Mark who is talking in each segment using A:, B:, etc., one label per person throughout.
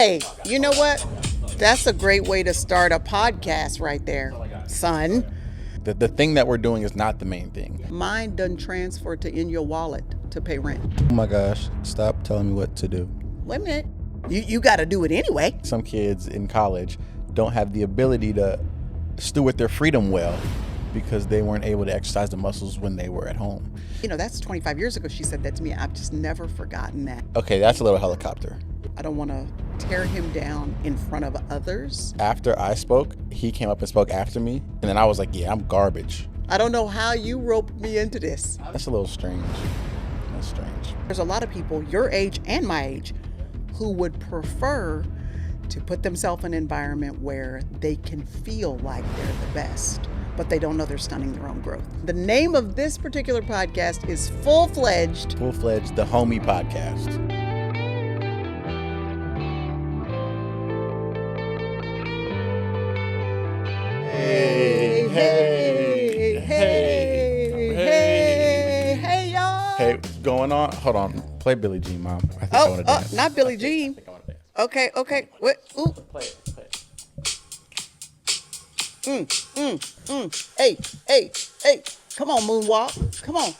A: Hey, you know what? That's a great way to start a podcast right there, son.
B: The thing that we're doing is not the main thing.
A: Mine doesn't transfer to in your wallet to pay rent.
B: Oh my gosh, stop telling me what to do.
A: Wait a minute. You got to do it anyway.
B: Some kids in college don't have the ability to steward their freedom well because they weren't able to exercise the muscles when they were at home.
A: You know, that's 25 years ago she said that to me. I've just never forgotten that.
B: Okay, that's a little helicopter.
A: I don't want to tear him down in front of others.
B: After I spoke, he came up and spoke after me, and then I was like, yeah, I'm garbage.
A: I don't know how you roped me into this.
B: That's a little strange. That's strange.
A: There's a lot of people your age and my age who would prefer to put themselves in an environment where they can feel like they're the best, but they don't know they're stunning their own growth. The name of this particular podcast is Fledged.
B: Fledged, the homie podcast.
A: Hey, y'all.
B: Hey, what's going on? Hold on. Play Billie Jean, Mom. I think I want to dance.
A: Not Billie Jean. Okay. What? Ooh.
B: Play it.
A: Hey. Come on, moonwalk. Come on.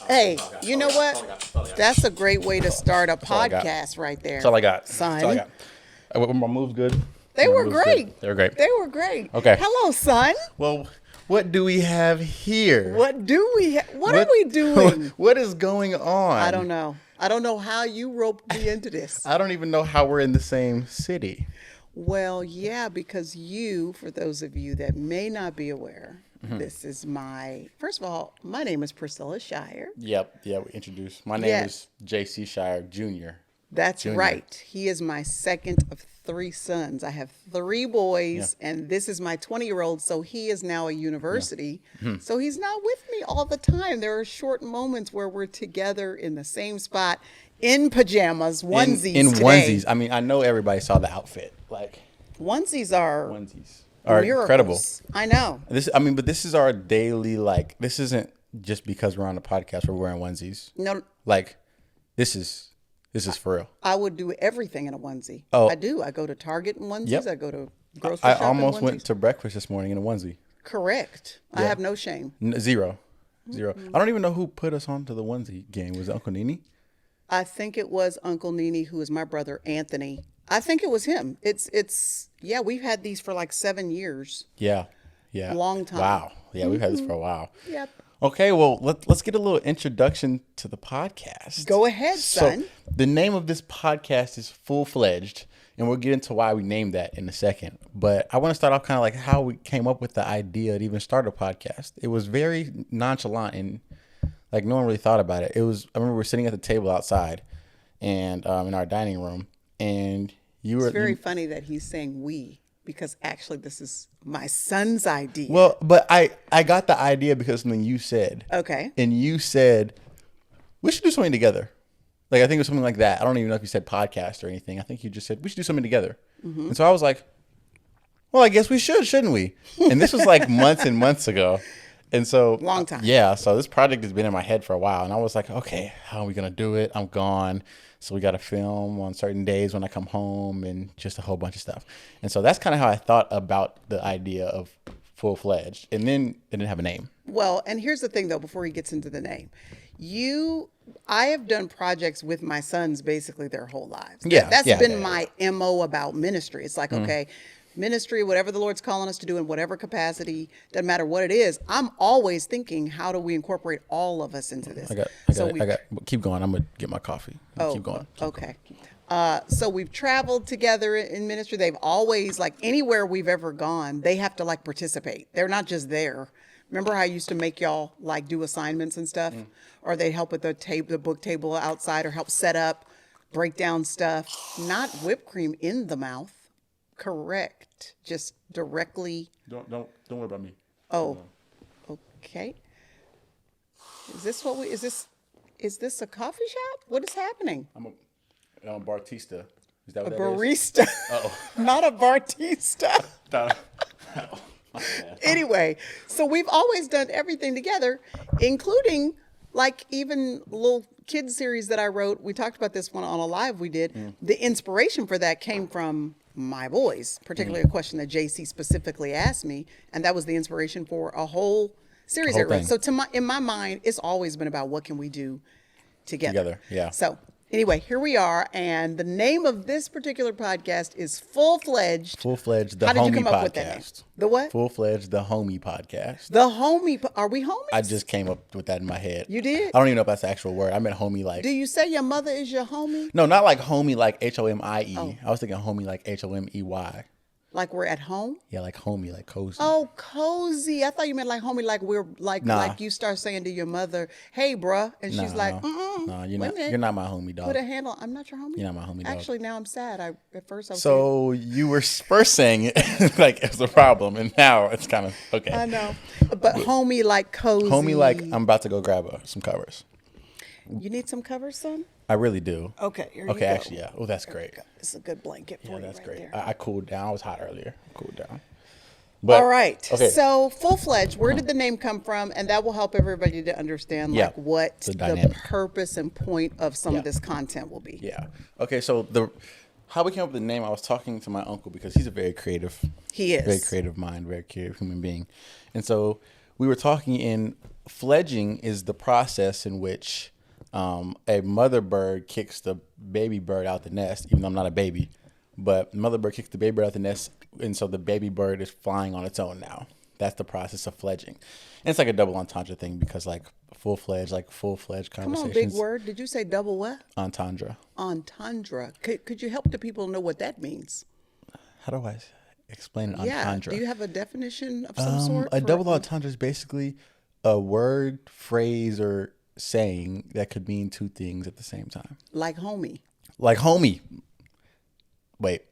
A: Hey, you know what? That's a great way to start a podcast right there.
B: That's all I got.
A: Son.
B: That's all I got. Were my moves good?
A: They were great.
B: They were great.
A: They were great.
B: Okay.
A: Hello, son.
B: Well, what do we have here?
A: What do we What are we doing?
B: What is going on?
A: I don't know. I don't know how you roped me into this.
B: I don't even know how we're in the same city.
A: Well, yeah, because for those of you that may not be aware,
B: Mm-hmm.
A: this is first of all, my name is Priscilla Shirer.
B: Yep. Yeah, we introduced. My name is J.C. Shirer Jr.
A: That's
B: Junior.
A: right. He is my second of 3 sons. I have 3 boys, and this is my 20-year-old, so he is now a university. Yeah. Mm-hmm. So he's not with me all the time. There are short moments where we're together in the same spot in pajamas, onesies
B: In
A: today.
B: onesies. I mean, I know everybody saw the outfit. Like
A: onesies are miracles.
B: Incredible.
A: I know.
B: But this is our daily, like, this isn't just because we're on a podcast we're wearing onesies.
A: No.
B: Like, this is for real.
A: I would do everything in a onesie.
B: Oh.
A: I do. I go to Target in onesies.
B: Yep.
A: I go to grocery shop
B: I almost
A: in onesies.
B: went to breakfast this morning in a onesie.
A: Correct. Yeah. I have no shame.
B: Zero. Mm-hmm. I don't even know who put us onto the onesie game. Was it Uncle Nini?
A: I think it was Uncle Nini, who is my brother Anthony. I think it was him. Yeah, we've had these for like 7 years.
B: Yeah.
A: Long time.
B: Wow. Yeah, we've had this for a while.
A: Yep.
B: Okay, well, let's get a little introduction to the podcast.
A: Go ahead, son.
B: So, the name of this podcast is Fledged, and we'll get into why we named that in a second. But I want to start off kind of like how we came up with the idea to even start a podcast. It was very nonchalant and like no one really thought about it. I remember we were sitting at the table outside and in our dining room, and
A: It's very funny that he's saying we, because actually this is my son's idea.
B: Well, but I got the idea because something you said.
A: Okay.
B: And you said, we should do something together. Like, I think it was something like that. I don't even know if you said podcast or anything. I think you just said, we should do something together. Mm-hmm. And so I was like, well, I guess we should, shouldn't we? And this was like months and months ago. And so.
A: Long time.
B: Yeah. So this project has been in my head for a while. And I was like, okay, how are we going to do it? I'm gone. So we got to film on certain days when I come home and just a whole bunch of stuff. And so that's kind of how I thought about the idea of Fledged. And then it didn't have a name.
A: Well, and here's the thing, though, before he gets into the name. I have done projects with my sons basically their whole lives. That's been my MO about ministry. It's like, okay, ministry, whatever the Lord's calling us to do in whatever capacity, doesn't matter what it is. I'm always thinking, how do we incorporate all of us into this?
B: Keep going. I'm going to get my coffee. Keep going.
A: Okay. So we've traveled together in ministry. They've always, like, anywhere we've ever gone, they have to like participate. They're not just there. Remember how I used to make y'all like do assignments and stuff? Or they'd help with the book table outside, or help set up, break down stuff. Not whipped cream in the mouth. Correct. Just directly.
B: Don't worry about me.
A: Oh, okay. Is this a coffee shop? What is happening?
B: I'm a bartista. Is that what
A: a
B: that
A: barista?
B: Is? Uh-oh.
A: Not a bartista. Anyway, so we've always done everything together, including like even little kids series that I wrote, we talked about this one on a live we did. The inspiration for that came from my boys, particularly a question that JC specifically asked me, and that was the inspiration for a whole series I
B: Whole
A: wrote.
B: thing.
A: So in my mind, it's always been about what can we do together.
B: Yeah.
A: So anyway, here we are, and the name of this particular podcast is Fledged.
B: Full-fledged, the
A: How did you
B: homie
A: come up with that name?
B: podcast.
A: The what?
B: Full-fledged, the homie podcast.
A: The homie. Are we homies?
B: I just came up with that in my head.
A: You did?
B: I don't even know if that's the actual word. I meant homie like.
A: Do you say your mother is your homie?
B: No, not like homie like HOMIE.
A: Oh.
B: I was thinking homie like HOMEY.
A: Like we're at home?
B: Yeah, like homie, like cozy.
A: Oh, cozy. I thought you meant like homie, like we're like
B: Nah.
A: like you start saying to your mother, "Hey, bruh," and she's like, "Mm-mm."
B: No,
A: Wait a minute.
B: you're not my homie, dog.
A: Put a handle. I'm not your homie.
B: You're not my homie, dog.
A: Actually, now I'm sad. At first I was
B: So you were first saying it like it was a problem, and now it's kind of okay.
A: saying, I know, but homie like cozy.
B: Homie, like I'm about to go grab some covers.
A: You need some covers, son?
B: I really do.
A: Okay, here you
B: Okay,
A: go.
B: actually, yeah. Oh, that's great.
A: It's a good blanket for
B: Yeah,
A: you
B: that's
A: right
B: great.
A: there.
B: I cooled down. I was hot earlier. Cooled down. But,
A: All right.
B: Okay.
A: So Fledged, where did the name come from? And that will help everybody to understand
B: Yeah,
A: like what
B: the
A: the
B: dynamic.
A: purpose and point of some
B: Yeah.
A: of this content will be.
B: Yeah. Okay. So how we came up with the name, I was talking to my uncle because he's a very creative.
A: He is.
B: Very creative mind, very creative human being, and so we were talking. In fledging is the process in which a mother bird kicks the baby bird out the nest. Even though I'm not a baby, but the mother bird kicks the baby bird out the nest, and so the baby bird is flying on its own now. That's the process of fledging. And it's like a double entendre thing because like full-fledged
A: Come
B: conversations.
A: on, big word. Did you say double what?
B: Entendre.
A: Entendre. Could you help the people know what that means?
B: How do I explain an
A: Yeah.
B: entendre?
A: Do you have a definition of some sort?
B: A
A: for-
B: double entendre is basically a word, phrase, or saying that could mean two things at the same time.
A: Like homie.
B: Like homie. Wait,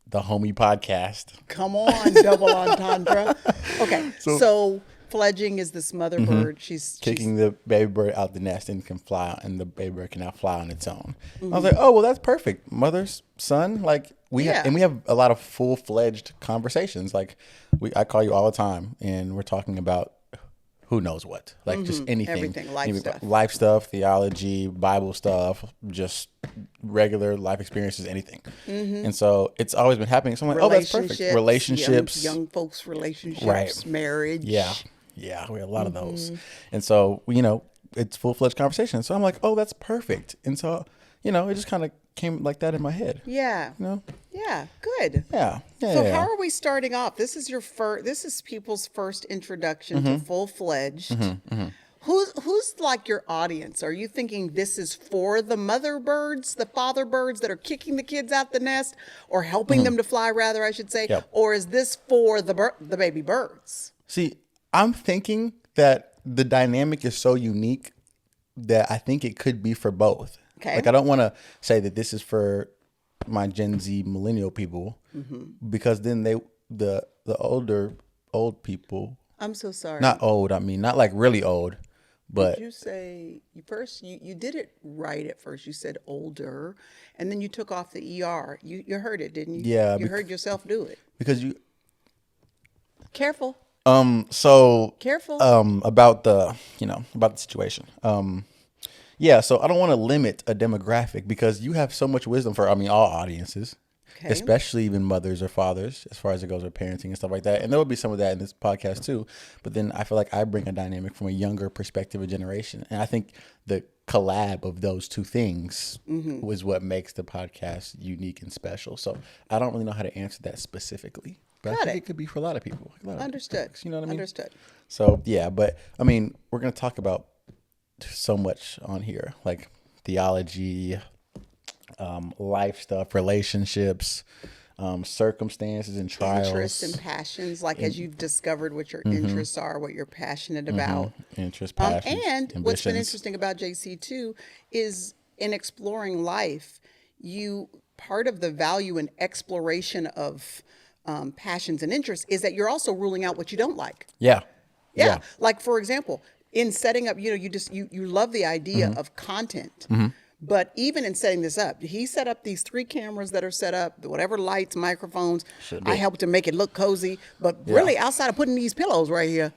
B: the homie podcast.
A: Come on, double entendre. Okay. So fledging is this mother bird. She's
B: Kicking the baby bird out the nest and can fly, and the baby bird can now fly on its own. I was like, oh well, that's perfect. Mother's son, like we
A: Yeah.
B: and we have a lot of full-fledged conversations. Like I call you all the time, and we're talking about who knows what, like just anything,
A: Everything, life stuff.
B: life stuff, theology, Bible stuff, just regular life experiences, anything. And so it's always been happening. So I'm like, oh, that's perfect. Relationships,
A: young folks relationships,
B: Right.
A: marriage.
B: yeah, we have a lot of those. And so it's full-fledged conversation. So I'm like, oh, that's perfect. And so it just kind of came like that in my head.
A: Yeah.
B: You know?
A: Yeah. Good.
B: Yeah.
A: So how are we starting off? This is This is people's first introduction to Fledged. Who's like your audience? Are you thinking this is for the mother birds, the father birds that are kicking the kids out the nest, or helping them to fly, rather, I should say,
B: Yep.
A: or is this for the baby birds?
B: See, I'm thinking that the dynamic is so unique that I think it could be for both.
A: Okay.
B: Like I don't want to say that this is for my Gen Z millennial people because then the old people,
A: I'm so sorry.
B: not old, I mean not like really old, but
A: Did you say you did it right at first. You said older, and then you took off the ER. You heard it, didn't you?
B: Yeah,
A: You heard yourself do it.
B: because you
A: Careful.
B: so
A: Careful.
B: about the situation. Yeah, so I don't want to limit a demographic because you have so much wisdom for all audiences.
A: Okay.
B: Especially even mothers or fathers, as far as it goes with parenting and stuff like that. And there will be some of that in this podcast too. But then I feel like I bring a dynamic from a younger perspective of generation. And I think the collab of those two things was what makes the podcast unique and special. So I don't really know how to answer that specifically. But I
A: Got
B: think
A: it.
B: it could be for a lot of people.
A: Understood.
B: You know what I mean?
A: Understood.
B: So yeah, but we're going to talk about so much on here, like theology, life stuff, relationships, circumstances and trials.
A: Interests and passions, like as you've discovered what your interests are, what you're passionate about.
B: Interests, passions,
A: And what's been
B: ambitions.
A: interesting about JC too is in exploring life, part of the value and exploration of passions and interests is that you're also ruling out what you don't like.
B: Yeah.
A: Yeah. Like for example, in setting up, you love the idea of content. But even in setting this up, he set up these 3 cameras that are set up, whatever lights, microphones.
B: Sure did.
A: I helped to make it look cozy. But really, outside of putting these pillows right here,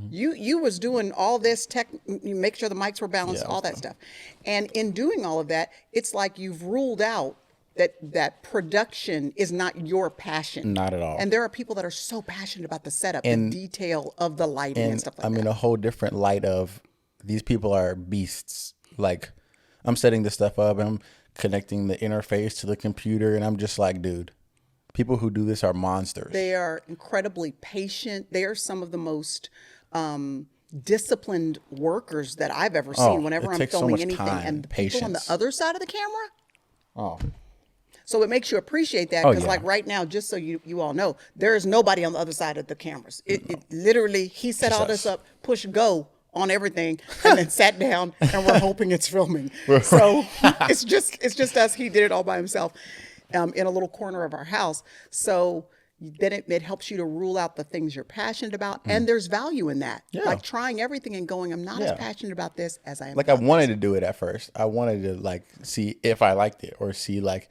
A: You was doing all this tech, you make sure the mics were balanced,
B: Yeah,
A: all that stuff. And in doing all of that, it's like you've ruled out that production is not your passion.
B: Not at all.
A: And there are people that are so passionate about the setup,
B: And-
A: the detail of the lighting and stuff like
B: I'm
A: that.
B: in a whole different light of these people are beasts. Like, I'm setting this stuff up and I'm connecting the interface to the computer, and I'm just like, dude, people who do this are monsters.
A: They are incredibly patient. They are some of the most disciplined workers that I've ever seen whenever
B: it
A: I'm
B: takes so
A: filming
B: much
A: anything.
B: time,
A: And the people on the
B: patience.
A: other side of the camera,
B: Oh,
A: so it makes you appreciate that,
B: Oh,
A: because
B: yeah.
A: like right now, just so you all know, there is nobody on the other side of the cameras. It literally, he set
B: Just
A: all this
B: us.
A: up, push go on everything, and then sat down, and we're hoping it's filming. So it's just us. He did it all by himself in a little corner of our house. So then it helps you to rule out the things you're passionate about, and there's value in that.
B: Yeah.
A: Like trying everything and going, I'm not as
B: Yeah.
A: passionate about this as I am.
B: like I
A: about
B: wanted to do it at first. I wanted to like see if I liked it or see like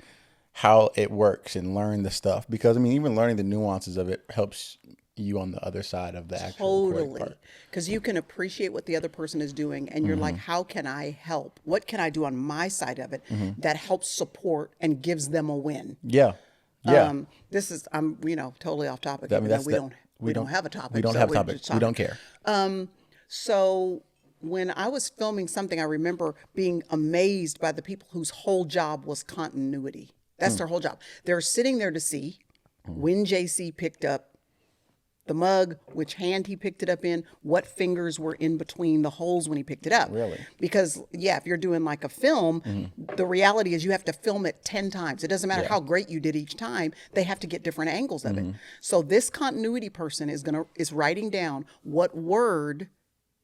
B: how it works and learn the stuff, because I mean, even learning the nuances of it helps you on the other side of the actual recording
A: Totally.
B: part.
A: Because you can appreciate what the other person is doing, and you're like, how can I help? What can I do on my side of it that helps support and gives them a win?
B: Yeah. Yeah.
A: This is, I'm, totally off topic.
B: I mean,
A: Even though
B: that's
A: we don't have a topic.
B: We don't
A: so
B: have a
A: we're
B: topic.
A: just
B: We don't
A: talking.
B: care.
A: So when I was filming something, I remember being amazed by the people whose whole job was continuity. That's their whole job. They're sitting there to see when JC picked up the mug, which hand he picked it up in, what fingers were in between the holes when he picked it up.
B: Really?
A: Because, if you're doing like a film, the reality is you have to film it 10 times. It doesn't matter how great you did each time. They have to get different angles of it. So this continuity person is writing down what word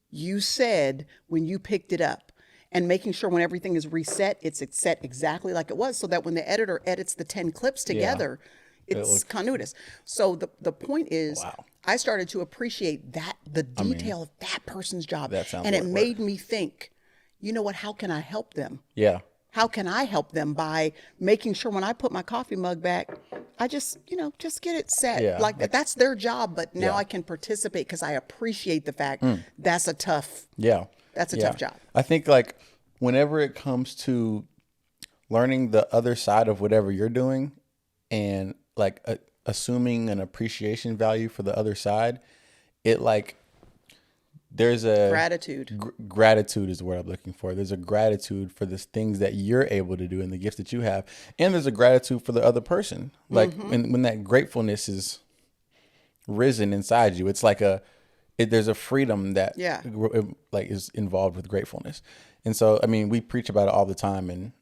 A: you said when you picked it up, and making sure when everything is reset, it's set exactly like it was, so that when the editor edits the 10 clips together, it's continuous. So the point is,
B: Wow.
A: I started to appreciate the detail of that person's job.
B: That sounds
A: and it
B: like
A: made me think, you know what, how can I help them?
B: Yeah.
A: How can I help them by making sure when I put my coffee mug back, I just get it set.
B: Yeah.
A: Like that's their job, but now
B: Yeah.
A: I can participate because I appreciate the fact that's a tough
B: That's
A: a tough job.
B: I think like whenever it comes to learning the other side of whatever you're doing and like assuming an appreciation value for the other side, it like there's a
A: Gratitude.
B: Gratitude is the word I'm looking for. There's a gratitude for the things that you're able to do and the gifts that you have, and there's a gratitude for the other person. Like when that gratefulness is risen inside you, it's like there's a freedom that like is involved with gratefulness. And so, I mean, we preach about it all the time in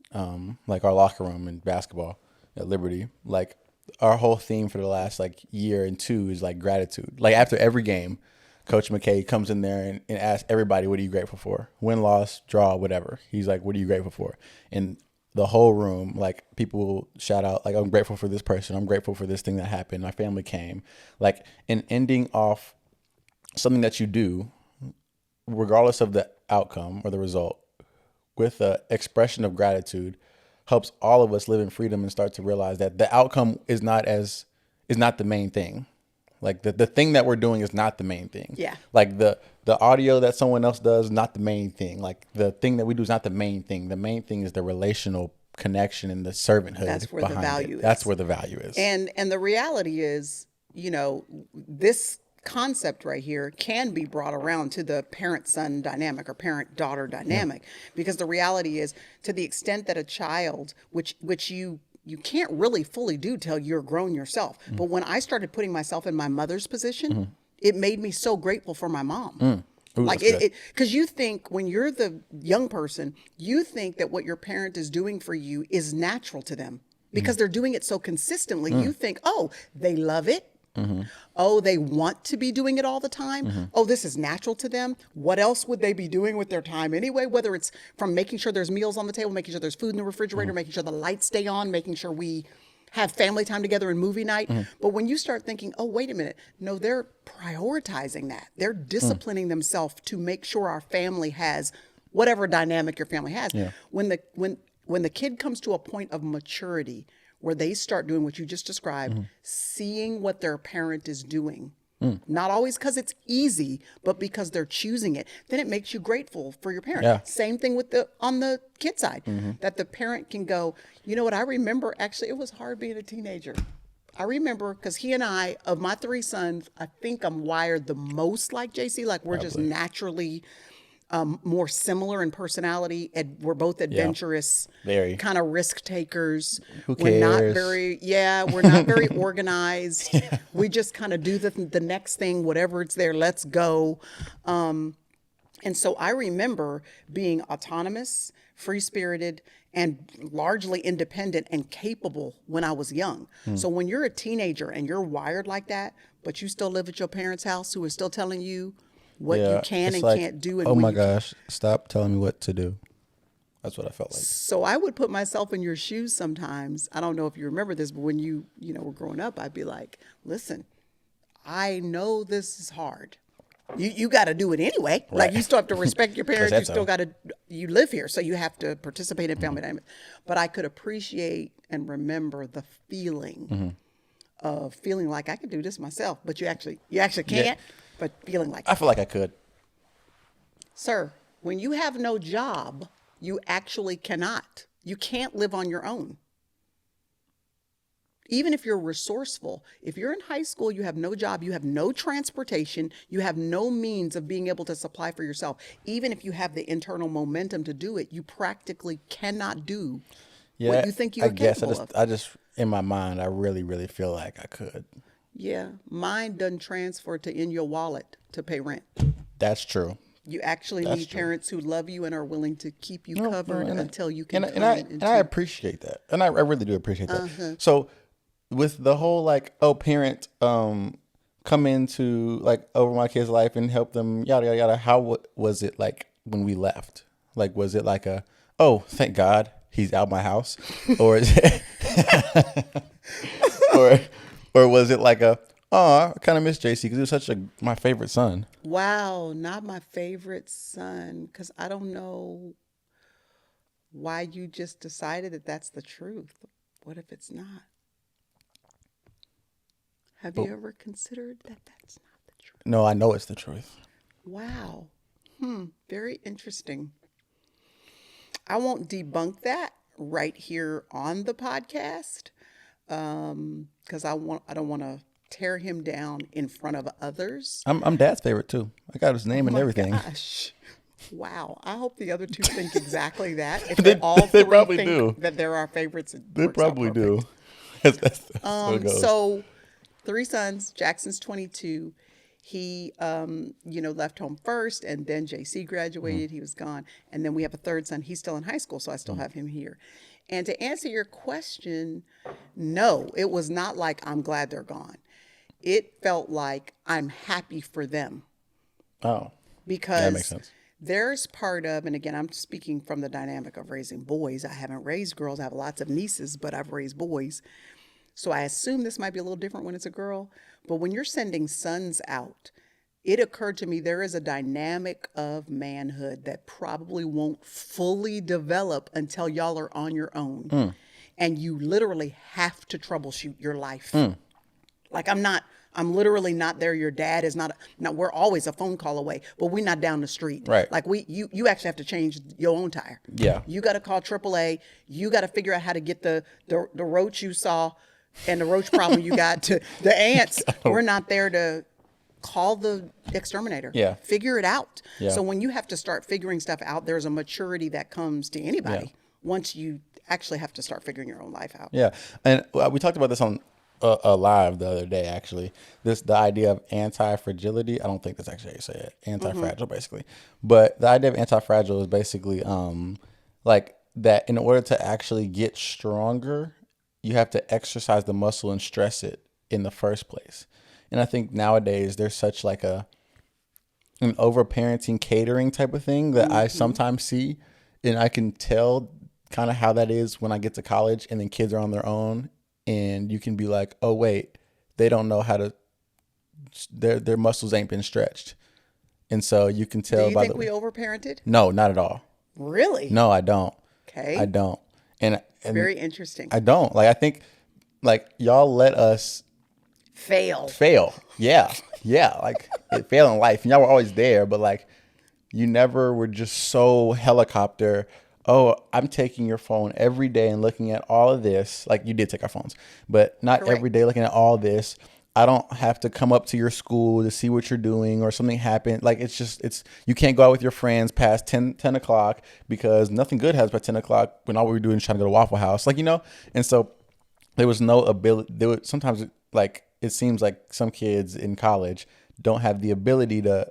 B: like our locker room in basketball at Liberty. Like our whole theme for the last like year and two is like gratitude. Like after every game, Coach McKay comes in there and asks everybody, what are you grateful for? Win, loss, draw, whatever. He's like, what are you grateful for? And the whole room, like people will shout out, like, I'm grateful for this person. I'm grateful for this thing that happened. My family came. Like, and ending off something that you do, regardless of the outcome or the result, with an expression of gratitude helps all of us live in freedom and start to realize that the outcome is not the main thing. Like the thing that we're doing is not the main thing.
A: Yeah.
B: Like the audio that someone else does is not the main thing. Like the thing that we do is not the main thing. The main thing is the relational connection and the servanthood.
A: That's where the
B: behind
A: value
B: it.
A: is.
B: That's where the value is.
A: And the reality is, this concept right here can be brought around to the parent-son dynamic or parent-daughter dynamic, because the reality is, to the extent that a child, which you can't really fully do till you're grown yourself. But when I started putting myself in my mother's position, it made me so grateful for my mom.
B: Ooh,
A: Like
B: that's good.
A: because you think when you're the young person, you think that what your parent is doing for you is natural to them because they're doing it so consistently. You think, oh, they love it. Oh, they want to be doing it all the time. Oh, this is natural to them. What else would they be doing with their time anyway? Whether it's from making sure there's meals on the table, making sure there's food in the refrigerator, making sure the lights stay on, making sure we have family time together and movie night. But when you start thinking, oh, wait a minute, no, they're prioritizing that. They're disciplining themselves to make sure our family has whatever dynamic your family has.
B: Yeah.
A: When the kid comes to a point of maturity where they start doing what you just described, seeing what their parent is doing, Not always because it's easy, but because they're choosing it. Then it makes you grateful for your parent.
B: Yeah.
A: Same thing with on the kid side, that the parent can go, you know what, I remember actually it was hard being a teenager. I remember because he and I, of my 3 sons, I think I'm wired the most like JC. Like we're just naturally more similar in personality. And we're both adventurous,
B: Very.
A: kind of risk takers.
B: Who
A: We're not
B: cares?
A: we're not very organized. We just kind of do the next thing, whatever it's there, let's go. And so I remember being autonomous, free-spirited, and largely independent and capable when I was young. So when you're a teenager and you're wired like that, but you still live at your parents' house who are still telling you what you can
B: it's
A: and
B: like,
A: can't do. And
B: oh
A: when
B: my
A: you
B: gosh, stop telling me what to do. That's what I felt like.
A: So I would put myself in your shoes sometimes. I don't know if you remember this, but when you were growing up, I'd be like, listen, I know this is hard. You got to do it anyway. Like you still have to respect your parents. You still got to, you live here. So you have to participate in family dynamics. But I could appreciate and remember the feeling of feeling like I could do this myself, but you actually can't, but feeling like
B: I feel like I could.
A: Sir, when you have no job, you actually cannot. You can't live on your own. Even if you're resourceful, if you're in high school, you have no job, you have no transportation, you have no means of being able to supply for yourself. Even if you have the internal momentum to do it, you practically cannot do what you think you're capable of.
B: I just, in my mind, I really, really feel like I could.
A: Yeah, mine doesn't transfer to in your wallet to pay rent.
B: That's true.
A: You actually need parents who love you and are willing to keep you covered until you can.
B: And I appreciate that, and I really do appreciate that. So, with the whole like, parent come into like over my kid's life and help them, yada yada yada. How was it like when we left? Like, was it like oh, thank God he's out my house, or is it, or was it like oh, I kind of miss JC because he was such my favorite son.
A: Wow, not my favorite son, because I don't know why you just decided that that's the truth. What if it's not? Have you ever considered that that's not the truth?
B: No, I know it's the truth.
A: Wow. Very interesting. I won't debunk that right here on the podcast because I don't want to tear him down in front of others.
B: I'm Dad's favorite too. I got his name and everything.
A: Gosh. Wow. I hope the other two think exactly that. If they all
B: they
A: three
B: probably
A: think
B: do.
A: that they're our favorites,
B: They probably do. That's how it goes.
A: So 3 sons, Jackson's 22. He, left home first, and then JC graduated. He was gone. And then we have a 3rd son. He's still in high school, so I still have him here. And to answer your question, no, it was not like I'm glad they're gone. It felt like I'm happy for them.
B: Oh,
A: because
B: that makes sense.
A: There's part of, and again, I'm speaking from the dynamic of raising boys. I haven't raised girls. I have lots of nieces, but I've raised boys. So I assume this might be a little different when it's a girl. But when you're sending sons out, it occurred to me there is a dynamic of manhood that probably won't fully develop until y'all are on your own. And you literally have to troubleshoot your life. Like I'm literally not there. Your dad is not, we're always a phone call away, but we're not down the street.
B: Right.
A: Like you actually have to change your own tire.
B: Yeah.
A: You got to call AAA. You got to figure out how to get the roach you saw and the roach problem you got to the ants. We're not there to call the exterminator.
B: Yeah.
A: Figure it out.
B: Yeah.
A: So when you have to start figuring stuff out, there's a maturity that comes to anybody once you actually have to start figuring your own life out.
B: Yeah. And we talked about this on a live the other day, actually. The idea of anti-fragility. I don't think that's actually how you say it. Anti-fragile, basically. But the idea of anti-fragile is basically like that in order to actually get stronger, you have to exercise the muscle and stress it in the first place. And I think nowadays there's such like an over-parenting catering type of thing that I sometimes see. And I can tell kind of how that is when I get to college and then kids are on their own. And you can be like, oh, wait, they don't know how to, their muscles ain't been stretched. And so you can tell.
A: Do you think we overparented?
B: No, not at all.
A: Really?
B: No, I don't.
A: Okay.
B: I don't. And
A: very interesting.
B: I don't. Like, I think, like, y'all let us
A: Fail.
B: Yeah. Yeah. Like it failed in life. And y'all were always there, but like you never were just so helicopter. Oh, I'm taking your phone every day and looking at all of this. Like you did take our phones, but not
A: Correct.
B: every day looking at all this. I don't have to come up to your school to see what you're doing or something happened. Like you can't go out with your friends past 10 o'clock because nothing good happens by 10 o'clock when all we were doing is trying to go to Waffle House. Like, and so there was no ability. Sometimes like it seems like some kids in college don't have the ability to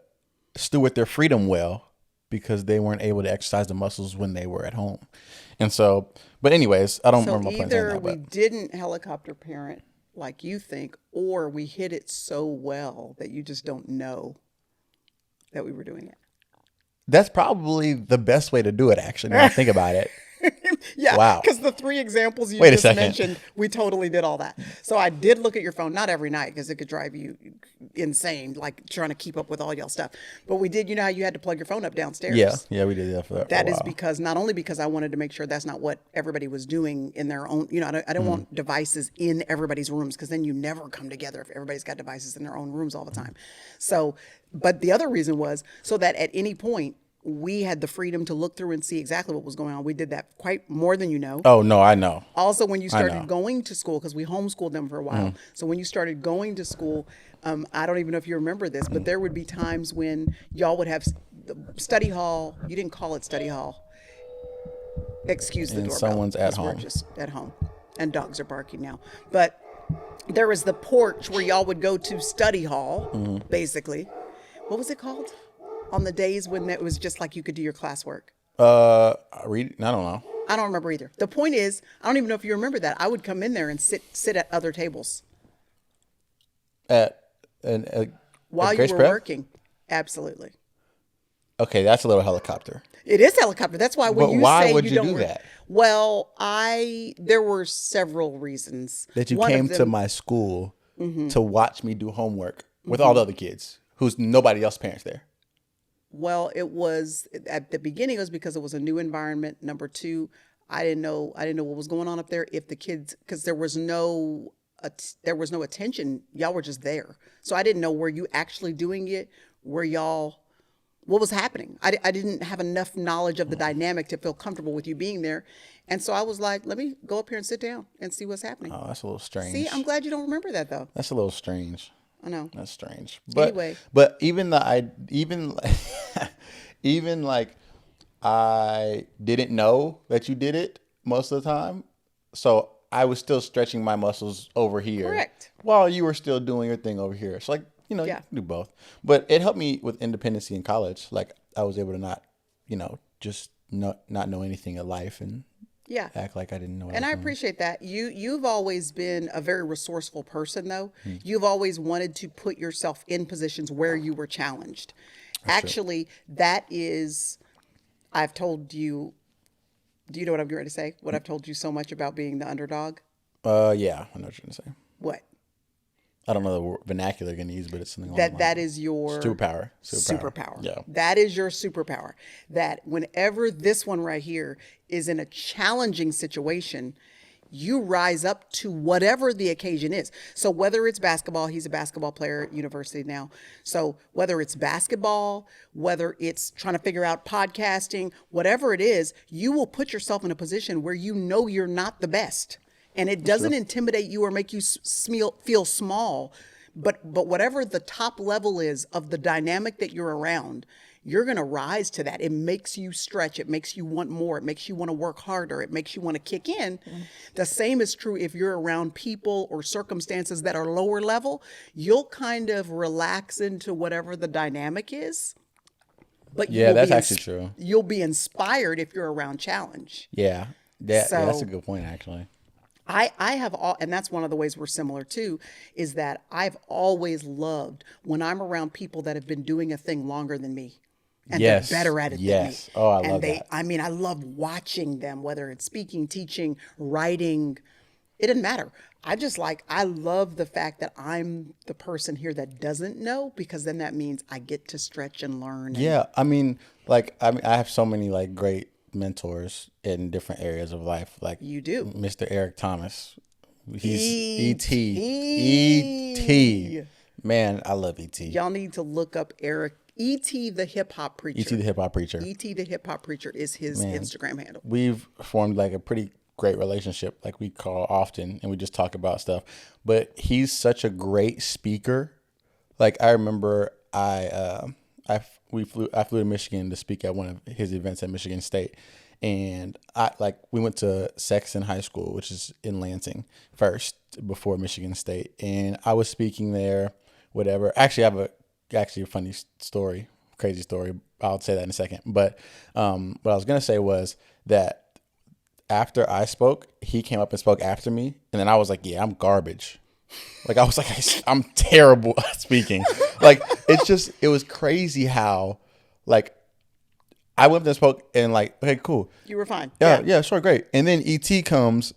B: steward their freedom well because they weren't able to exercise the muscles when they were at home. And so, but anyways, I don't
A: So
B: remember my point saying
A: either
B: that,
A: we
B: but
A: didn't helicopter parent like you think, or we hit it so well that you just don't know that we were doing it.
B: that's probably the best way to do it, actually, when I think about it.
A: Yeah,
B: Wow.
A: because the three examples you
B: Wait a
A: just
B: second.
A: mentioned, we totally did all that. So I did look at your phone, not every night because it could drive you insane, like trying to keep up with all y'all stuff. But we did, how you had to plug your phone up downstairs.
B: Yeah, we did that for
A: That
B: a
A: is
B: while.
A: because not only because I wanted to make sure that's not what everybody was doing in their own, I don't want devices in everybody's rooms because then you never come together if everybody's got devices in their own rooms all the time. So, but the other reason was so that at any point we had the freedom to look through and see exactly what was going on. We did that quite more than you know.
B: Oh, no, I know.
A: Also, when you
B: know.
A: started going to school, because we homeschooled them for a while. So when you started going to school, I don't even know if you remember this, but there would be times when y'all would have the study hall. You didn't call it study hall. Excuse the
B: And
A: doorbell.
B: someone's at
A: 'cause we're
B: home.
A: just at home. And dogs are barking now. But there was the porch where y'all would go to study hall, basically. What was it called? On the days when it was just like you could do your classwork.
B: I don't know.
A: I don't remember either. The point is, I don't even know if you remember that. I would come in there and sit at other tables
B: At
A: while you
B: Grace
A: were
B: Prep?
A: working. Absolutely.
B: Okay, that's a little helicopter.
A: It is helicopter. That's why when
B: But
A: you
B: why
A: say
B: would
A: you
B: you
A: don't
B: do that?
A: Well, there were several reasons.
B: That you
A: One of
B: came to
A: them-
B: my school to watch me do homework with all the other kids who's nobody else's parents there.
A: Well, it was at the beginning. It was because it was a new environment. Number two, I didn't know what was going on up there. If the kids, because there was no attention. Y'all were just there, so I didn't know were you actually doing it. What was happening? I didn't have enough knowledge of the dynamic to feel comfortable with you being there, and so I was like, let me go up here and sit down and see what's happening.
B: Oh, that's a little strange.
A: See, I'm glad you don't remember that though.
B: That's a little strange.
A: I know.
B: That's strange. But
A: Anyway.
B: but even even like I didn't know that you did it most of the time, so I was still stretching my muscles over here.
A: Correct.
B: While you were still doing your thing over here. So like you
A: Yeah.
B: can do both. But it helped me with independency in college. Like I was able to not just not know anything of life and
A: Yeah.
B: act like I didn't know.
A: And I
B: anything.
A: appreciate that. You've always been a very resourceful person though.
B: Hmm.
A: You've always wanted to put yourself in positions where you were challenged. Actually, that is I've told you, do you know what I'm going to say? What I've told you so much about being the underdog?
B: Yeah, I know what you're gonna say.
A: What?
B: I don't know the vernacular you're gonna use, but it's something along those lines.
A: That is your
B: Superpower.
A: superpower.
B: Yeah.
A: That is your superpower. That whenever this one right here is in a challenging situation, you rise up to whatever the occasion is. So whether it's basketball, he's a basketball player at university now. So whether it's basketball, whether it's trying to figure out podcasting, whatever it is, you will put yourself in a position where you know you're not the best. And it doesn't intimidate you or make you feel small. But whatever the top level is of the dynamic that you're around, you're going to rise to that. It makes you stretch. It makes you want more. It makes you want to work harder. It makes you want to kick in. The same is true if you're around people or circumstances that are lower level. You'll kind of relax into whatever the dynamic is. But
B: Yeah,
A: you'll
B: that's
A: be
B: actually true.
A: You'll be inspired if you're around challenge.
B: Yeah, that's
A: So-
B: a good point actually.
A: I have all, and that's one of the ways we're similar too, is that I've always loved when I'm around people that have been doing a thing longer than me. And
B: Yes.
A: they're better at it
B: Yes.
A: than me.
B: Oh, I
A: and
B: love that.
A: I mean, I love watching them, whether it's speaking, teaching, writing, it doesn't matter. I love the fact that I'm the person here that doesn't know, because then that means I get to stretch and learn.
B: Yeah, I mean, I have so many like great mentors in different areas of life. Like
A: You do.
B: Mr. Eric Thomas He's E.T.
A: E.T.
B: E.T. Man, I love E.T.
A: Y'all need to look up Eric E.T. the hip hop preacher.
B: E.T. the hip hop preacher.
A: E.T. the hip hop preacher is his Instagram handle.
B: We've formed like a pretty great relationship. Like we call often and we just talk about stuff. But he's such a great speaker. Like I remember I flew to Michigan to speak at one of his events at Michigan State. And we went to Sexton High School, which is in Lansing first before Michigan State. And I was speaking there, whatever. Actually, I have a funny story, crazy story. I'll say that in a second. But what I was going to say was that after I spoke, he came up and spoke after me. And then I was like, yeah, I'm garbage. Like, I was like, I'm terrible at speaking. Like, it was crazy how, like, I went up and spoke and like, okay, cool.
A: You were fine.
B: Yeah, sure, great. And then E.T. comes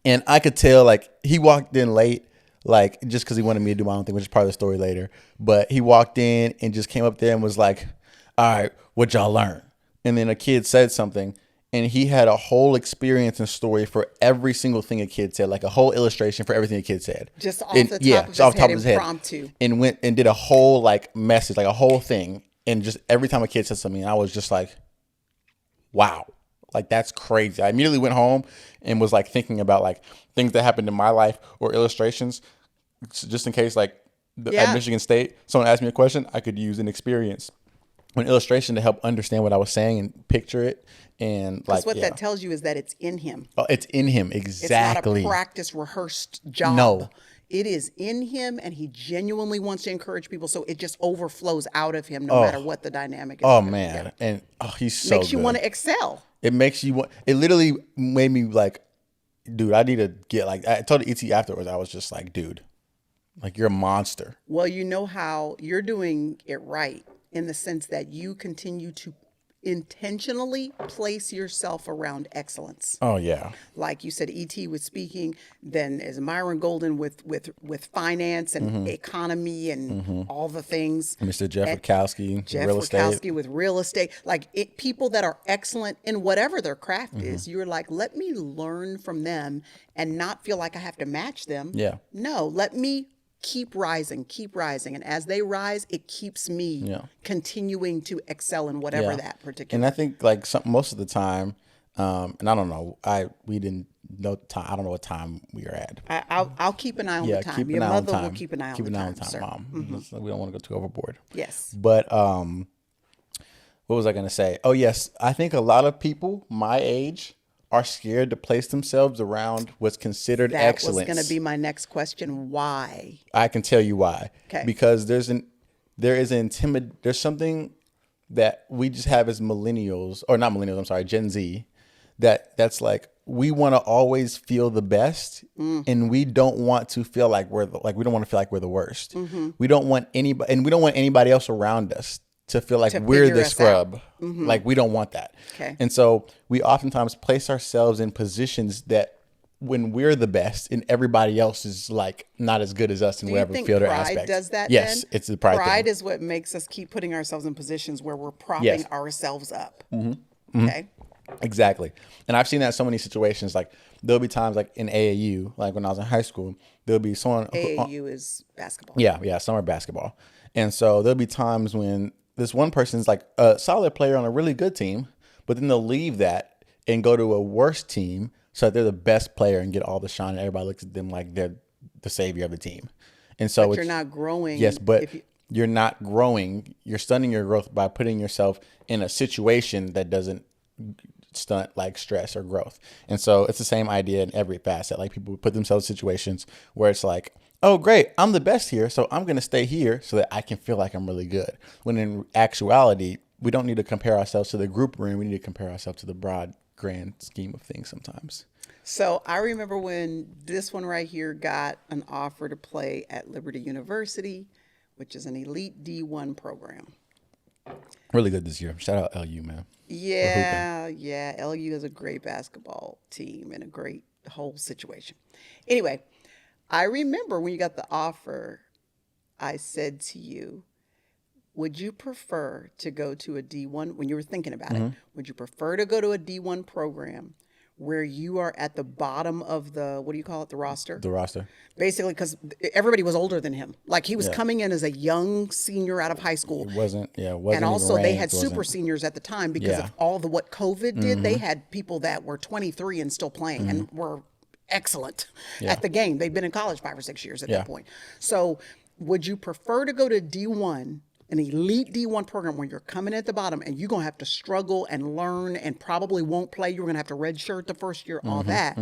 B: and I could tell like he walked in late, like just because he wanted me to do my own thing, which is part of the story later. But he walked in and just came up there and was like, all right, what y'all learn? And then a kid said something and he had a whole experience and story for every single thing a kid said, like a whole illustration for everything a kid said.
A: Just off the top of his head, impromptu.
B: And went and did a whole like message, like a whole thing. And just every time a kid said something, I was just like, wow, like that's crazy. I immediately went home and was like thinking about like things that happened in my life or illustrations, just in case like at Michigan State, someone asked me a question, I could use an experience, an illustration to help understand what I was saying and picture it. And like,
A: what that tells you is that it's in him.
B: Oh, it's in him. Exactly.
A: It's not a practice rehearsed job.
B: No.
A: It is in him, and he genuinely wants to encourage people, so it just overflows out of him no matter what the dynamic is.
B: Oh, man. And he's so
A: makes you
B: good.
A: want to excel.
B: It makes you want, it literally made me like, dude, I need to get like, I told E.T. afterwards, I was just like, dude, like you're a monster.
A: Well, you know how you're doing it right in the sense that you continue to intentionally place yourself around excellence.
B: Oh yeah.
A: Like you said, E.T. with speaking, then as Myron Golden with finance and economy and all the things.
B: Mr. Jeff Rakowski, real estate.
A: With real estate. Like people that are excellent in whatever their craft is, you're like, let me learn from them and not feel like I have to match them.
B: Yeah.
A: No, let me keep rising. And as they rise, it keeps me continuing to excel in whatever that particular.
B: And I think like most of the time, and I don't know, we didn't know time. I don't know what time we are at.
A: I'll keep an eye on the time. Your mother will keep an eye on the time, sir.
B: Mom. We don't want to go too overboard.
A: Yes.
B: But what was I going to say? Oh yes, I think a lot of people my age are scared to place themselves around what's considered excellence.
A: That was going to be my next question. Why?
B: I can tell you why.
A: Okay.
B: Because there's something that we just have as millennials, or not millennials, I'm sorry, Gen Z, that's like, we want to always feel the best and we don't want to feel like we don't want to feel like we're the worst. We don't want anybody else around us to feel like we're the scrub. Like we don't want that.
A: Okay.
B: And so we oftentimes place ourselves in positions that when we're the best and everybody else is like not as good as us in whatever field or aspect.
A: Pride does that?
B: Yes, it's the pride.
A: Pride is what makes us keep putting ourselves in positions where we're propping ourselves up. Okay.
B: Exactly. And I've seen that in so many situations. Like there'll be times like in AAU, like when I was in high school, there'll be someone.
A: AAU is basketball.
B: Yeah, summer basketball. And so there'll be times when this one person's like a solid player on a really good team, but then they'll leave that and go to a worse team so that they're the best player and get all the shine. And everybody looks at them like they're the savior of the team. And so
A: you're not growing.
B: Yes, but you're not growing. You're stunning your growth by putting yourself in a situation that doesn't stunt like stress or growth. And so it's the same idea in every facet. Like people put themselves in situations where it's like, oh, great, I'm the best here, so I'm going to stay here so that I can feel like I'm really good. When in actuality, we don't need to compare ourselves to the group we're in. We need to compare ourselves to the broad, grand scheme of things sometimes.
A: So I remember when this one right here got an offer to play at Liberty University, which is an elite D1 program.
B: Really good this year. Shout out LU, man.
A: Yeah. LU is a great basketball team and a great whole situation. Anyway, I remember when you got the offer, I said to you, would you prefer to go to a D1, when you were thinking about it, would you prefer to go to a D1 program where you are at the bottom of the, what do you call it, the roster?
B: The roster.
A: Basically, because everybody was older than him. Like he was
B: Yeah.
A: coming in as a young senior out of high school.
B: It wasn't
A: And
B: even
A: also they had
B: ranked, wasn't-
A: super seniors at the time because
B: Yeah. Mm-hmm.
A: of all the what COVID did. They had people that were 23 and still playing and were excellent at the game. They'd been in college 5 or 6 years at that point. So would you prefer to go to D1, an elite D1 program where you're coming at the bottom and you're going to have to struggle and learn and probably won't play? You're going to have to redshirt the first year, all that.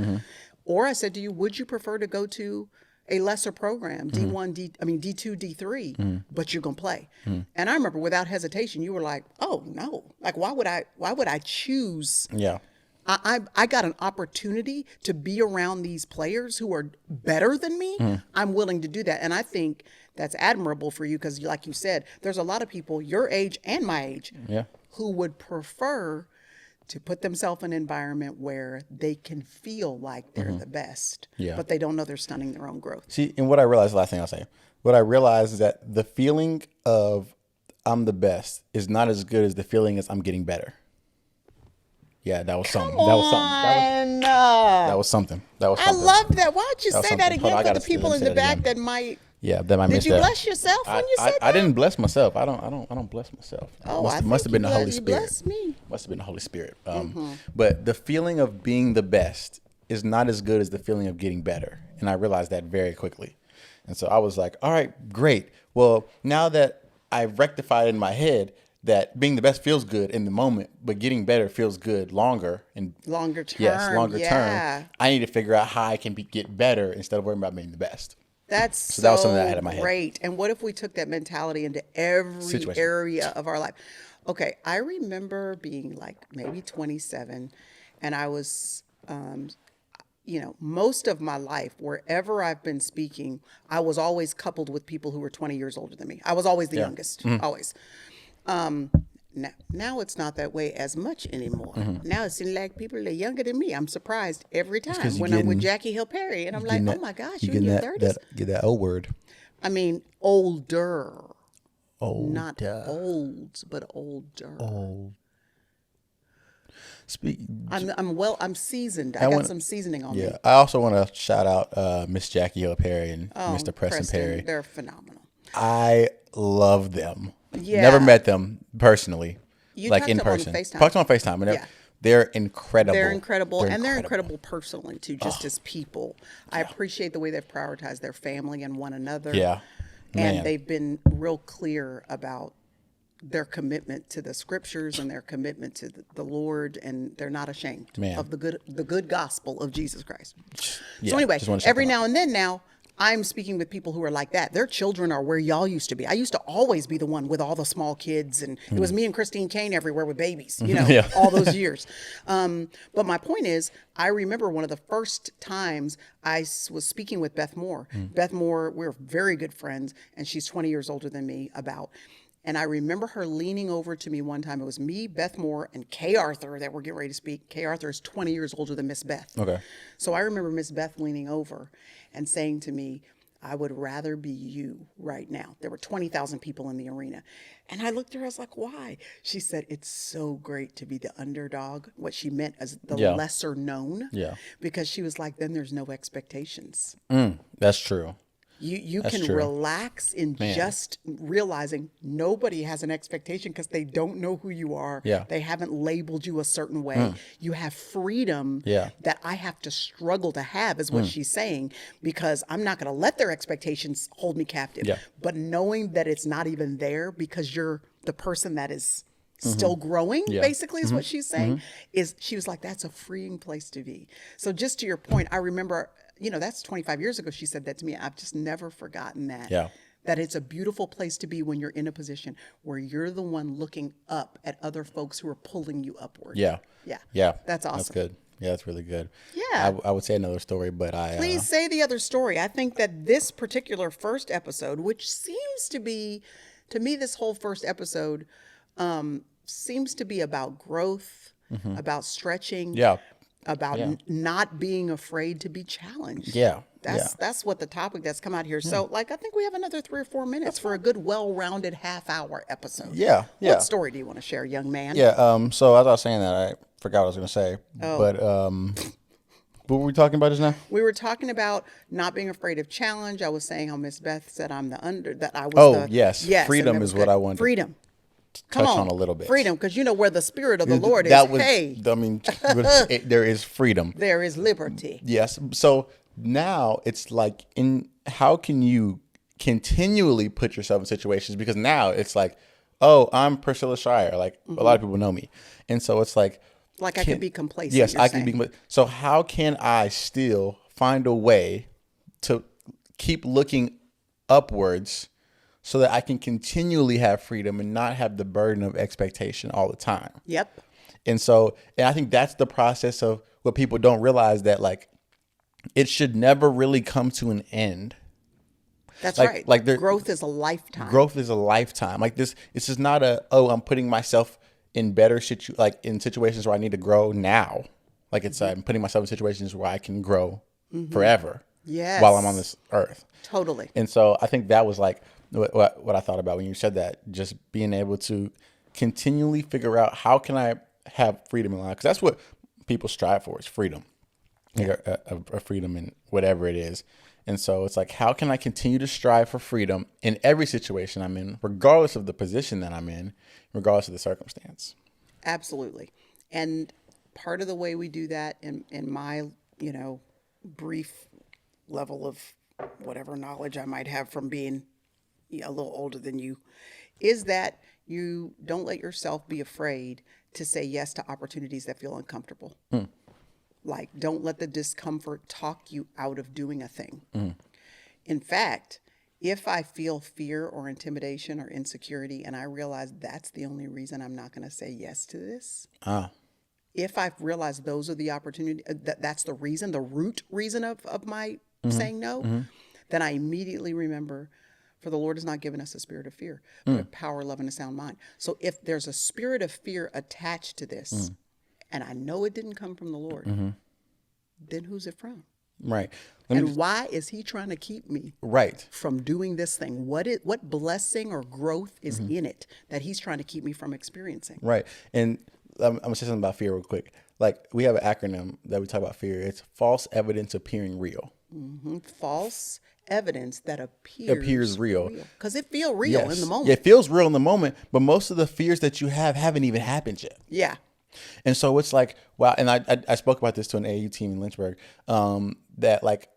A: Or I said to you, would you prefer to go to a lesser program, D1, D2, D3, but you're going to play? And I remember without hesitation, you were like, oh no, like why would I choose?
B: Yeah.
A: I got an opportunity to be around these players who are better than me. I'm willing to do that. And I think that's admirable for you because, like you said, there's a lot of people your age and my age who would prefer to put themselves in an environment where they can feel like they're the best, but they don't know they're stunning their own growth.
B: See, and what I realized, the last thing I'll say, what I realized is that the feeling of I'm the best is not as good as the feeling as I'm getting better. Yeah, that was something. That was something. That was something. That was
A: I
B: something.
A: love that. Why don't you
B: That was
A: say that
B: something. Hold
A: again
B: on, I
A: for the
B: gotta
A: people in
B: say
A: the
B: that
A: back
B: again.
A: that might?
B: Yeah, that I missed
A: Did you
B: that.
A: bless yourself when you said that?
B: I didn't bless myself. I don't bless myself.
A: Oh,
B: must have been the Holy
A: you
B: Spirit.
A: blessed me.
B: Must have been the Holy Spirit. But the feeling of being the best is not as good as the feeling of getting better. And I realized that very quickly. And so I was like, all right, great. Well, now that I've rectified in my head that being the best feels good in the moment, but getting better feels good longer and
A: Longer term.
B: Yes, longer
A: yeah.
B: term. I need to figure out how I can get better instead of worrying about being the best.
A: That's so
B: that was something that I had in my head.
A: great. And what if we took that mentality into every
B: Situation.
A: area of our life? Okay, I remember being like maybe 27, and I was, most of my life, wherever I've been speaking, I was always coupled with people who were 20 years older than me. I was always the youngest, always. Now it's not that way as much anymore. Now it seems like people are younger than me. I'm surprised every time
B: 'cause
A: when
B: you're
A: I'm with
B: getting-
A: Jackie Hill Perry, and I'm like, oh my gosh, you in
B: getting
A: your
B: that,
A: 30s?
B: get that O word.
A: I mean, older.
B: Old.
A: Not old, but older.
B: Old.
A: I'm seasoned. I got some seasoning on me.
B: Yeah. I also want to shout out Miss Jackie Hill Perry and
A: Oh,
B: Mr. Preston Perry.
A: They're phenomenal.
B: I love them.
A: Yeah.
B: Never met them personally.
A: You
B: like
A: talked
B: in
A: to them on
B: person.
A: FaceTime.
B: Talked to them on FaceTime. And
A: Yeah.
B: they're incredible.
A: They're incredible, and they're incredible personally too, just as people. I appreciate the way they've prioritized their family and one another.
B: Yeah. Man.
A: And they've been real clear about their commitment to the scriptures and their commitment to the Lord, and they're not ashamed of the good gospel of Jesus Christ.
B: Yeah,
A: So anyway,
B: just wanna shout
A: every
B: them
A: now and then now, I'm speaking with people who are like that. Their children are where y'all used to be. I used to always be the one with all the small kids, and it was me and Christine Kane everywhere with babies,
B: Yeah.
A: all those years. But my point is, I remember one of the first times I was speaking with Beth Moore. Beth Moore, we're very good friends, and she's 20 years older than me And I remember her leaning over to me one time. It was me, Beth Moore, and Kay Arthur that were getting ready to speak. Kay Arthur is 20 years older than Miss Beth.
B: Okay.
A: So I remember Miss Beth leaning over and saying to me, I would rather be you right now. There were 20,000 people in the arena. And I looked at her, I was like, why? She said, it's so great to be the underdog. What she meant as the lesser known.
B: Yeah.
A: Because she was like, then there's no expectations.
B: That's true.
A: You
B: That's
A: can
B: true.
A: relax in just realizing nobody has an expectation because they don't know who you are.
B: Yeah.
A: They haven't labeled you a certain way. You have freedom that I have to struggle to have, is what she's saying, because I'm not going to let their expectations hold me captive.
B: Yeah.
A: But knowing that it's not even there because you're the person that is still growing, basically, is what she's saying, is she was like, that's a freeing place to be. So just to your point, I remember, that's 25 years ago she said that to me. I've just never forgotten that.
B: Yeah.
A: That it's a beautiful place to be when you're in a position where you're the one looking up at other folks who are pulling you upward.
B: Yeah.
A: Yeah.
B: Yeah.
A: That's awesome.
B: That's good. Yeah, that's really good.
A: Yeah.
B: I would say another story, but
A: Please say the other story. I think that this particular first episode, which seems to be, to me, this whole first episode seems to be about growth, about stretching, about not being afraid to be challenged.
B: Yeah.
A: That's what the topic that's come out here. So, I think we have another 3 or 4 minutes for a good, well-rounded half-hour episode.
B: Yeah.
A: What story do you want to share, young man?
B: Yeah. So as I was saying that, forgot what I was gonna say.
A: Oh.
B: But what were we talking about just now?
A: We were talking about not being afraid of challenge. I was saying how Miss Beth said that I was
B: Oh,
A: the
B: yes.
A: and
B: Freedom
A: that
B: is
A: was
B: what
A: good.
B: I wanted to
A: Freedom. Come
B: touch on a little bit.
A: Freedom, because you know where the spirit of the Lord is.
B: That was,
A: Hey,
B: I mean, there is freedom.
A: there is liberty.
B: Yes. So now it's like, how can you continually put yourself in situations? Because now it's like, oh, I'm Priscilla Shirer. Like a lot of people know me, and so it's like,
A: Like I could be complacent.
B: yes,
A: you're
B: I
A: saying.
B: can be. So how can I still find a way to keep looking upwards so that I can continually have freedom and not have the burden of expectation all the time?
A: Yep.
B: And so, and I think that's the process of what people don't realize, that like it should never really come to an end.
A: That's
B: Like-
A: right.
B: like there-
A: growth is a lifetime.
B: Growth is a lifetime. Like this is not I'm putting myself in better in situations where I need to grow now. Like it's I'm putting myself in situations where I can grow forever.
A: Yes.
B: While I'm on this earth.
A: Totally.
B: And so I think that was like what I thought about when you said that, just being able to continually figure out how can I have freedom in life, because that's what people strive for, is freedom. Like a freedom in whatever it is. And so it's like, how can I continue to strive for freedom in every situation I'm in, regardless of the position that I'm in, regardless of the circumstance?
A: Absolutely. And part of the way we do that in my, brief level of whatever knowledge I might have from being a little older than you, is that you don't let yourself be afraid to say yes to opportunities that feel uncomfortable. Like, don't let the discomfort talk you out of doing a thing. In fact, if I feel fear or intimidation or insecurity and I realize that's the only reason I'm not going to say yes to this, if I've realized those are the opportunity, that's the reason, the root reason of my saying no, then I immediately remember, for the Lord has not given us a spirit of fear, but a power, love, and a sound mind. So if there's a spirit of fear attached to this, and I know it didn't come from the Lord, then who's it from?
B: Right.
A: And why is he trying to keep me
B: Right.
A: from doing this thing? What blessing or growth is in it that he's trying to keep me from experiencing?
B: Right. And I'm going to say something about fear real quick. Like, we have an acronym that we talk about fear. It's false evidence appearing real.
A: False evidence that appears
B: real.
A: Because it feels real in the moment.
B: Yeah, it feels real in the moment, but most of the fears that you have haven't even happened yet.
A: Yeah.
B: And so it's like, wow. And I spoke about this to an AU team in Lynchburg, that like,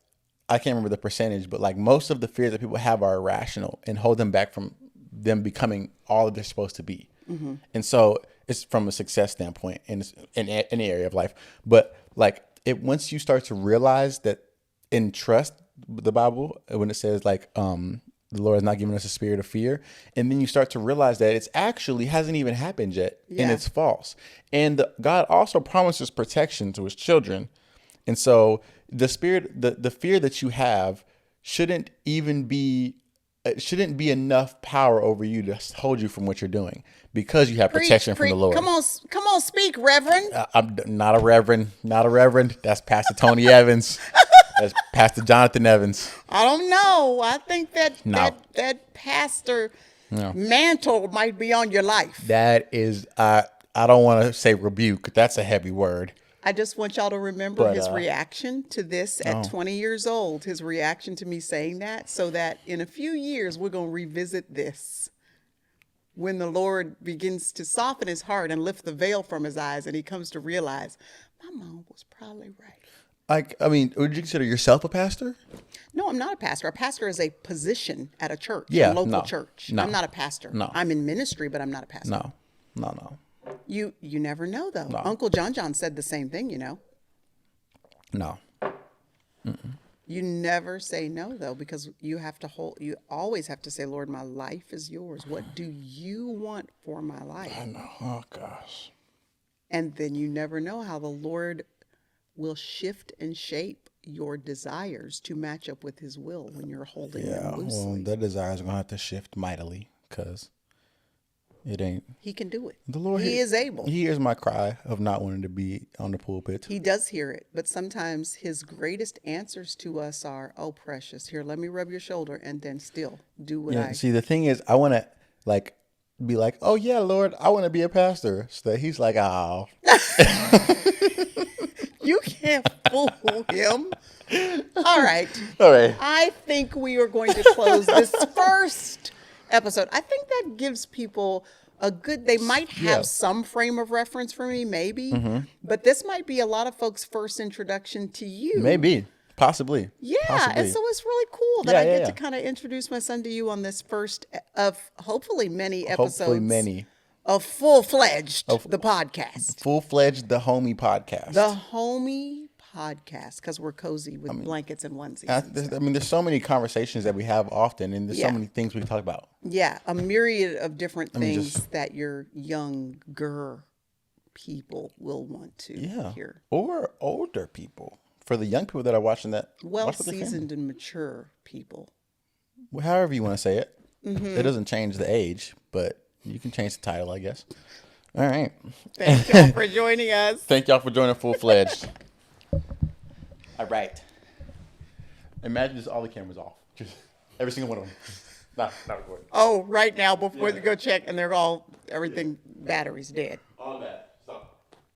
B: I can't remember the percentage, but like most of the fears that people have are irrational and hold them back from them becoming all they're supposed to be. And so it's from a success standpoint in any area of life. But like once you start to realize that and trust the Bible, when it says like, the Lord has not given us a spirit of fear. And then you start to realize that it's actually hasn't even happened yet. And it's false. And God also promises protection to his children. And so the fear that you have shouldn't be enough power over you to hold you from what you're doing, because you have protection from the Lord.
A: Come on, speak, Reverend.
B: I'm not a reverend. That's Pastor Tony Evans. That's Pastor Jonathan Evans.
A: I don't know. I think that
B: No.
A: that pastor mantle might be on your life.
B: That is, I don't want to say rebuke. That's a heavy word.
A: I just want y'all to remember
B: But,
A: his reaction to this at 20 years old, his reaction to me saying that, so that in a few years, we're going to revisit this. When the Lord begins to soften his heart and lift the veil from his eyes, and he comes to realize, my mom was probably right.
B: Like, I mean, would you consider yourself a pastor?
A: No, I'm not a pastor. A pastor is a position at a church,
B: Yeah,
A: a local
B: no,
A: church.
B: no,
A: I'm not a pastor.
B: no.
A: I'm in ministry, but I'm not a pastor.
B: No.
A: You never know, though.
B: No.
A: Uncle John said the same thing,
B: No.
A: You never say no, though, because you always have to say, Lord, my life is yours. What do you want for my life?
B: I know. Oh, gosh.
A: And then you never know how the Lord will shift and shape your desires to match up with his will when you're holding them loosely.
B: Well, the desires are going to have to shift mightily, because it ain't.
A: He can do it.
B: The Lord,
A: He is able.
B: He hears my cry of not wanting to be on the pulpit.
A: He does hear it, but sometimes his greatest answers to us are, oh, precious, here, let me rub your shoulder, and then still do what I...
B: See, the thing is, I want to, like, be like, "Oh yeah, Lord, I want to be a pastor." So that he's like, "Oh."
A: You can't fool him. All right.
B: All right.
A: I think we are going to close this first episode. I think that gives people a good, they might have
B: Yeah.
A: some frame of reference for me, maybe, but this might be a lot of folks' first introduction to you.
B: Maybe. Possibly.
A: Yeah,
B: Possibly.
A: and so it's really cool that
B: Yeah,
A: I
B: yeah,
A: get to
B: yeah.
A: kind of introduce my son to you on this first of hopefully many episodes.
B: Hopefully many.
A: Of Full-Fledged, the podcast.
B: Full-fledged the homie podcast.
A: The Homie Podcast, because we're cozy with blankets and onesies.
B: I mean, there's so many conversations that we have often, and there's
A: Yeah.
B: so many things we can talk about.
A: Yeah, a myriad of different
B: mean,
A: things
B: just-
A: that your younger people will want to
B: Yeah.
A: hear.
B: Or older people. For the young people that are watching that. watch with their family.
A: Well-seasoned and mature people.
B: However you want to say it.
A: Mm-hmm.
B: It doesn't change the age, but you can change the title, I guess. All right.
A: Thank y'all for joining us.
B: Thank y'all for joining Full-Fledged. All right. Imagine just all the cameras off. Just every single one of them. Not recording.
A: Oh, right now before they go check, and they're all, everything, battery's dead.
B: All that.